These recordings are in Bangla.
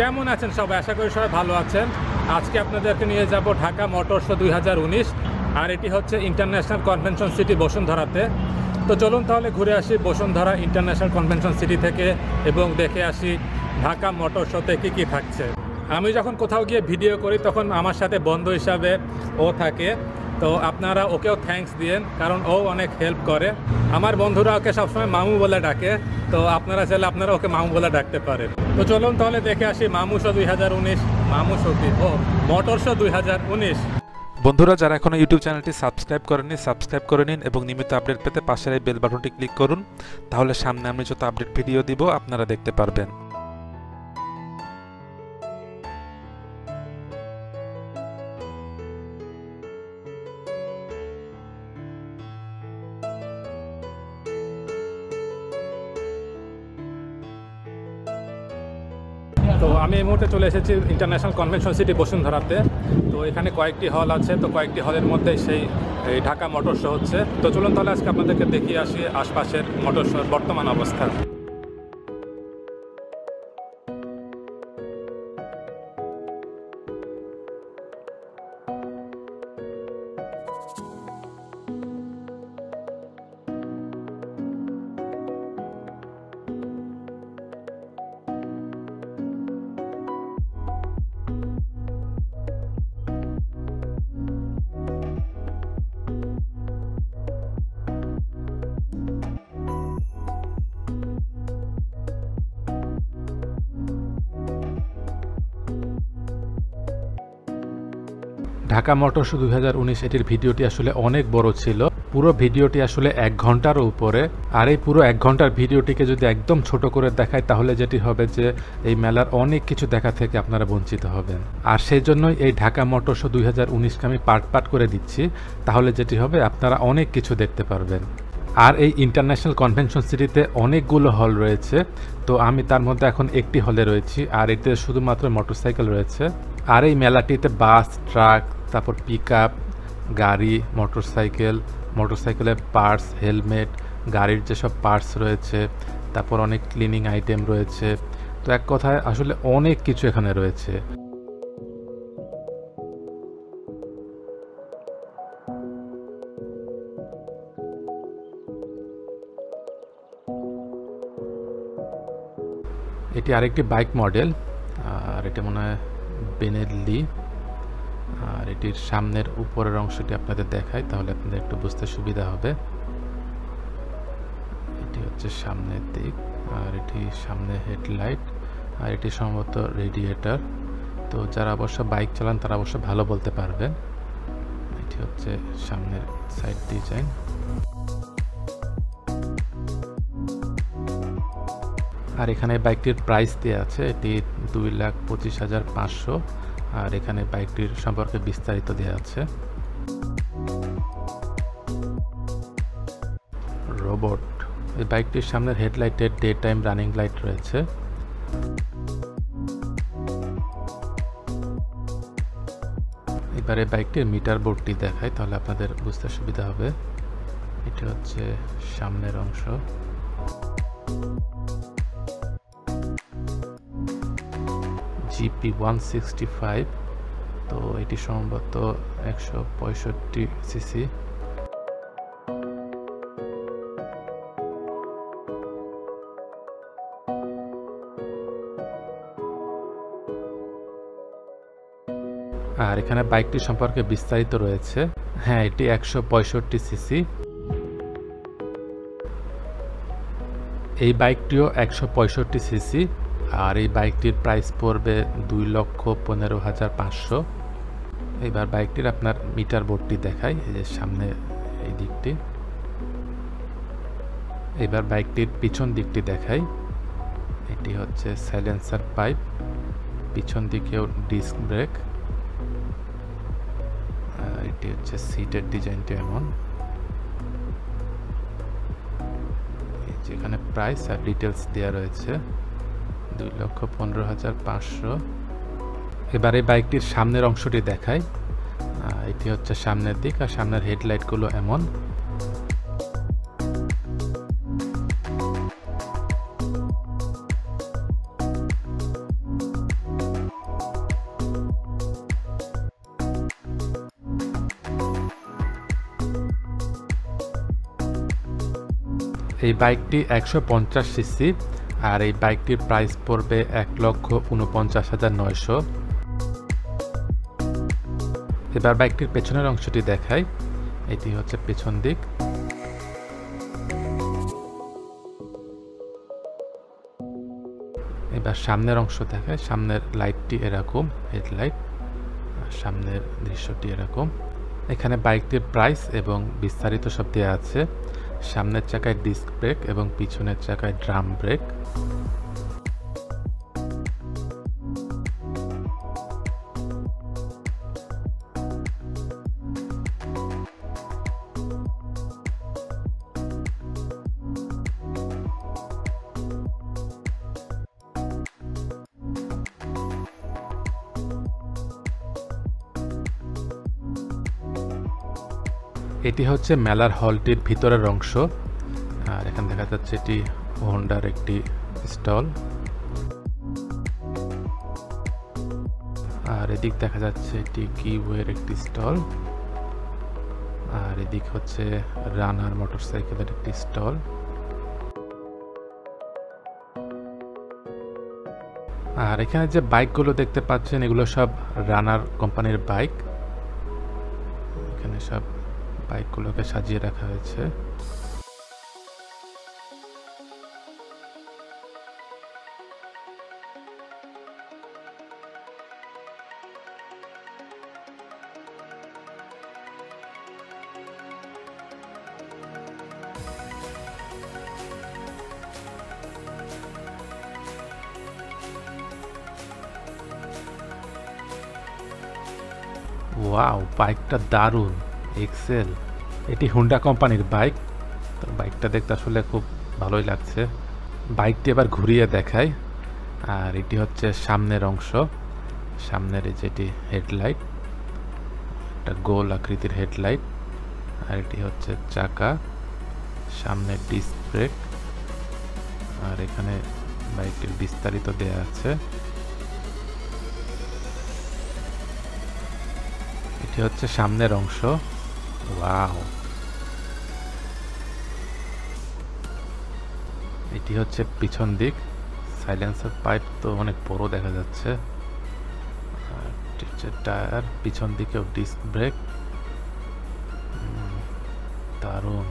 কেমন আছেন সবাই? আশা করি সবাই ভালো আছেন। আজকে আপনাদেরকে নিয়ে যাব ঢাকা মোটর শো 2019, আর এটি হচ্ছে ইন্টারন্যাশনাল কনভেনশন সিটি বসুন্ধরাতে। তো চলুন তাহলে ঘুরে আসি বসুন্ধরা ইন্টারন্যাশনাল কনভেনশন সিটি থেকে এবং দেখে আসি ঢাকা মোটর শোতে কী কী থাকছে। আমি যখন কোথাও গিয়ে ভিডিও করি তখন আমার সাথে বন্ধু হিসাবে ও থাকে, তো আপনারা ওকেও থ্যাঙ্কস দিয়েন, কারণ ও অনেক হেল্প করে। আমার বন্ধুরা ওকে সবসময় মামু বলে ডাকে, তো আপনারা চাইলে আপনারা ওকে মামু বলে ডাকতে পারেন। তো চলুন তাহলে দেখে আসি মামু শো 2019, মামু শো ও মোটর শো 2019। বন্ধুরা, যারা এখনো ইউটিউব চ্যানেলটি সাবস্ক্রাইব করেননি, সাবস্ক্রাইব করে নিন এবং নিয়মিত আপডেট পেতে পাশের এই বেল বাটনটি ক্লিক করুন। তাহলে সামনে আমি যত আপডেট ভিডিও দিব আপনারা দেখতে পারবেন। তো আমি এই মুহূর্তে চলে এসেছি ইন্টারন্যাশনাল কনভেনশন সিটি বসুন্ধরাতে। তো এখানে কয়েকটি হল আছে, তো কয়েকটি হলের মধ্যে সেই ঢাকা মোটর শো হচ্ছে। তো চলুন তাহলে আজকে আপনাদেরকে দেখিয়ে আসি আশপাশের মোটর শোর বর্তমান অবস্থা। ঢাকা মোটর শো 2019 এটির ভিডিওটি আসলে অনেক বড় ছিল। পুরো ভিডিওটি আসলে 1 ঘন্টারও উপরে। আর এই পুরো 1 ঘন্টার ভিডিওটিকে যদি একদম ছোট করে দেখায় তাহলে যেটি হবে যে এই মেলার অনেক কিছু দেখা থেকে আপনারা বঞ্চিত হবেন। আর সেই জন্যই এই ঢাকা মোটর শো 2019কে আমি পার্ট করে দিচ্ছি, তাহলে যেটি হবে আপনারা অনেক কিছু দেখতে পারবেন। আর এই ইন্টারন্যাশনাল কনভেনশন সিটিতে অনেকগুলো হল রয়েছে, তো আমি তার মধ্যে এখন একটি হলে রয়েছি, আর এতে শুধুমাত্র মোটরসাইকেল রয়েছে। আর এই মেলাটিতে বাস, ট্রাক, তারপর পিকআপ গাড়ি, মোটরসাইকেলের পার্টস, হেলমেট, গাড়ির যেসব পার্টস রয়েছে, তারপর অনেক ক্লিনিং আইটেম রয়েছে। তো এক কথায় আসলে অনেক কিছু এখানে রয়েছে। এটি আরেকটি বাইক মডেল, আর এটা মনে হয় বেনেলি। আর এটির সামনের উপরের অংশটি আপনাদের দেখাই, তাহলে আপনাদের একটু বুঝতে সুবিধা হবে। এটি হচ্ছে সামনের দিক, আর এটি সামনে হেডলাইট, আর এটি সম্ভবত রেডিয়েটর। তো যারা অবশ্য বাইক চালান তারা অবশ্য ভালো বলতে পারবেন। এটি হচ্ছে সামনের সাইড ডিজাইন। আর এখানে বাইকটির প্রাইস দেওয়া আছে, এটি 2,25,500। আর এখানে বাইকটির সম্পর্কে বিস্তারিত দেওয়া আছে। রোবট, এই বাইকটির সামনের হেডলাইটের ডে টাইম রানিং লাইট রয়েছে। এবারে বাইকটির মিটার বোর্ডটি দেখায়, তাহলে আপনাদের বুঝতে সুবিধা হবে। এটি হচ্ছে সামনের অংশ। GP 165, তো এটি সম্ভবত 165 সিসি। আর এখানে বাইকটি সম্পর্কে বিস্তারিত রয়েছে। হ্যাঁ, এটি 165 সিসি। এই বাইকটিও 165 সিসি, আর এই বাইকটির প্রাইস পড়বে 2,15,500। এবার বাইকটির আপনার মিটার বোর্ডটি দেখাই, এই যে সামনে এই দিকটি। এবার বাইকটির পিছন দিকটি দেখাই। এটি হচ্ছে সাইলেন্সার পাইপ, পিছন দিকেও ডিস্ক ব্রেক। এটি হচ্ছে সিটের ডিজাইনটি এমন। যেখানে প্রাইস আর ডিটেলস দেওয়া রয়েছে, 2,15,500। এবার এই বাইকটির সামনের অংশটি দেখাই। এটি হচ্ছে সামনের দিক, আর সামনের হেডলাইটগুলো এমন। এই বাইকটি 150 সিসি আর এই বাইকটির প্রাইস পড়বে 1,49,900। এবার বাইকটির পেছনের অংশটি দেখাই। এটি হচ্ছে পেছন দিক। এবার সামনের অংশ দেখায়। সামনের লাইটটি এরকম, হেডলাইট, সামনের দৃশ্যটি এরকম। এখানে বাইকটির প্রাইস এবং বিস্তারিত সব দেওয়া আছে। সামনের চাকায় ডিস্ক ব্রেক এবং পিছনের চাকায় ড্রাম ব্রেক। এটি হচ্ছে মেলার হলটির ভিতরের অংশ। আর এখানে দেখা যাচ্ছে এটি হোন্ডার একটি স্টল। আর এদিক দেখা যাচ্ছে এটি কিউয়ের একটি স্টল। আর এদিক হচ্ছে রানার মোটরসাইকেলের একটি স্টল। আর এখানে যে বাইকগুলো দেখতে পাচ্ছেন এগুলো সব রানার কোম্পানির বাইক। এখানে সব বাইকগুলোকে সাজিয়ে রাখা হয়েছে। ওয়াও, বাইকটা দারুণ, এক্সেল। এটি হুন্ডা কোম্পানির বাইক। তো বাইকটা দেখতে আসলে খুব ভালোই লাগছে। বাইকটি এবার ঘুরিয়ে দেখাই। আর এটি হচ্ছে সামনের অংশ। সামনের যেটি হেডলাইট, একটা গোল আকৃতির হেডলাইট। আর এটি হচ্ছে চাকা, সামনের ডিস্ক ব্রেক। আর এখানে বাইকটির বিস্তারিত দেয়া আছে। এটি হচ্ছে সামনের অংশ। ওয়াও, এটি হচ্ছে পিছন দিক। সাইলেন্সার পাইপ তো অনেক বড় দেখা যাচ্ছে। টায়ার, পিছন দিকেও ডিস্ক ব্রেক, দারুণ।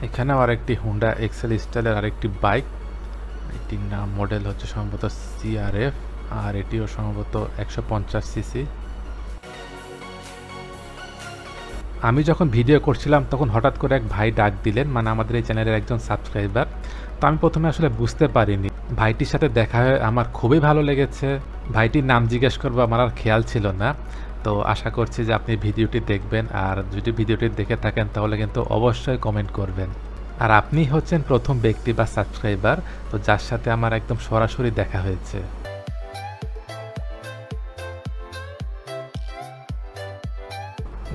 এখানেও আরেকটি হুন্ডা এক্সেল স্টাইলের আরেকটি বাইক। এটির নাম মডেল হচ্ছে সম্ভবত CRF। আর এটিও সম্ভবত 150 সিসি। আমি যখন ভিডিও করছিলাম তখন হঠাৎ করে এক ভাই ডাক দিলেন, মানে আমাদের এই চ্যানেলের একজন সাবস্ক্রাইবার। তো আমি প্রথমে আসলে বুঝতে পারিনি। ভাইটির সাথে দেখা হয়ে আমার খুবই ভালো লেগেছে। ভাইটির নাম জিজ্ঞেস করবো আমার আর খেয়াল ছিল না। তো আশা করছি যে আপনি ভিডিওটি দেখবেন। আর যদি ভিডিওটি দেখে থাকেন তাহলে কিন্তু অবশ্যই কমেন্ট করবেন। আর আপনি হচ্ছেন প্রথম ব্যক্তি বা সাবস্ক্রাইবার তো যার সাথে আমার একদম সরাসরি দেখা হয়েছে।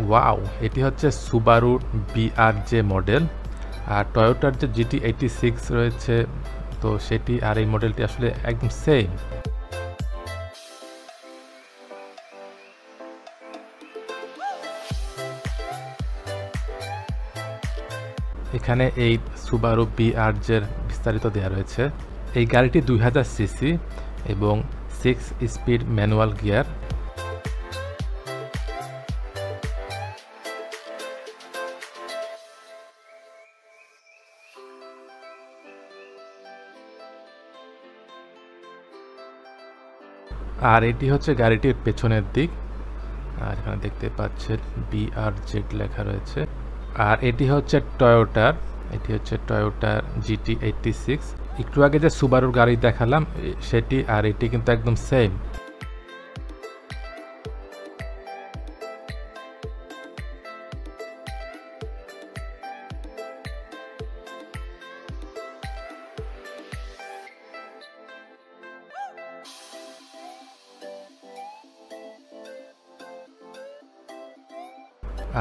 ওয়াও, এটি হচ্ছে সুবারু BRJ মডেল। আর টয়োটার যে GT86 রয়েছে তো সেটি আর এই মডেলটি আসলে একদম সেম। এখানে এই সুবারু BRJ এর বিস্তারিত দেওয়া রয়েছে। এই গাড়িটি 2000 সিসি এবং 6 স্পিড ম্যানুয়াল গিয়ার। আর এটি হচ্ছে গাড়িটির পেছনের দিক। আর এখানে দেখতে পাচ্ছেন BRZ লেখা রয়েছে। আর এটি হচ্ছে টয়োটার, এটি হচ্ছে টয়োটার GT86। একটু আগে যে সুবারুর গাড়ি দেখালাম সেটি আর এটি কিন্তু একদম সেম।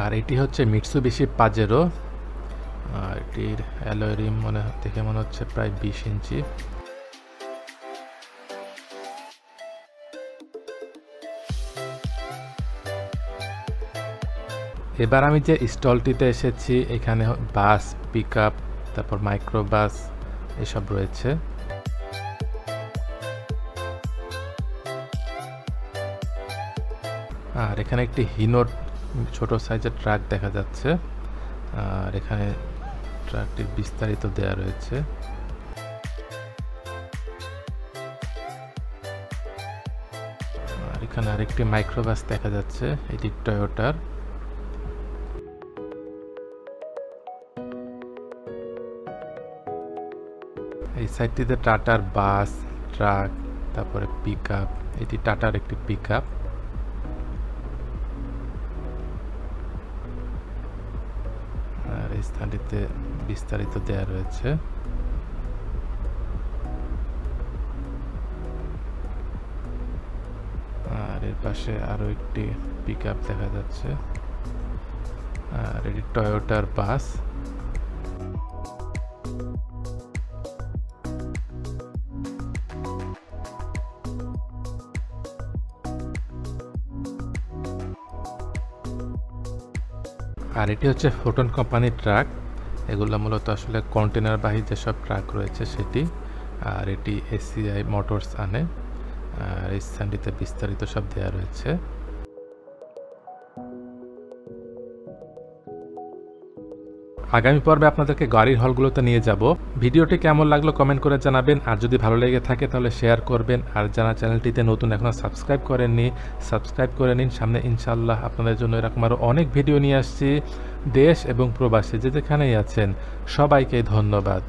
আর এটি হচ্ছে মিৎসুবিশি পাজেরো। আর এটির অ্যালয় রিম দেখে মনে হচ্ছে প্রায় 20 ইঞ্চি। এবার আমি যে স্টলটিতে এসেছি এখানে বাস, পিকআপ, তারপর মাইক্রো বাস এসব রয়েছে। আর এখানে একটি হিনোর ছোট সাইজের ট্রাক দেখা যাচ্ছে। আর এখানে ট্রাকটির বিস্তারিত দেয়া রয়েছে। আর এখানে আরেকটি মাইক্রোবাস দেখা যাচ্ছে, এটি টয়োটার। এই সাইডটিতে টাটার বাস, ট্রাক, তারপরে পিকআপ, এটি টাটার একটি পিকআপ। আর এই স্থানটিতে বিস্তারিত দেয়া রয়েছে। আর এর পাশে আরো একটি পিকআপ দেখা যাচ্ছে। আর এটি টয়োটার বাস। আর এটি হচ্ছে ফোটন কোম্পানির ট্রাক। এগুলো মূলত আসলে কন্টেনারবাহী যেসব ট্রাক রয়েছে সেটি। আর এটি এসিআই মোটরস আনে। আর এই স্থানটিতে বিস্তারিত সব দেওয়া রয়েছে। আগামী পর্বে আপনাদেরকে গাড়ির হলগুলোতে নিয়ে যাব। ভিডিওটি কেমন লাগলো কমেন্ট করে জানাবেন। আর যদি ভালো লেগে থাকে তাহলে শেয়ার করবেন। আর যারা চ্যানেলটিতে নতুন এখনও সাবস্ক্রাইব করেননি সাবস্ক্রাইব করে নিন। সামনে ইনশাআল্লাহ আপনাদের জন্য এরকম আরও অনেক ভিডিও নিয়ে আসছি। দেশ এবং প্রবাসী যে যেখানেই আছেন সবাইকে ধন্যবাদ।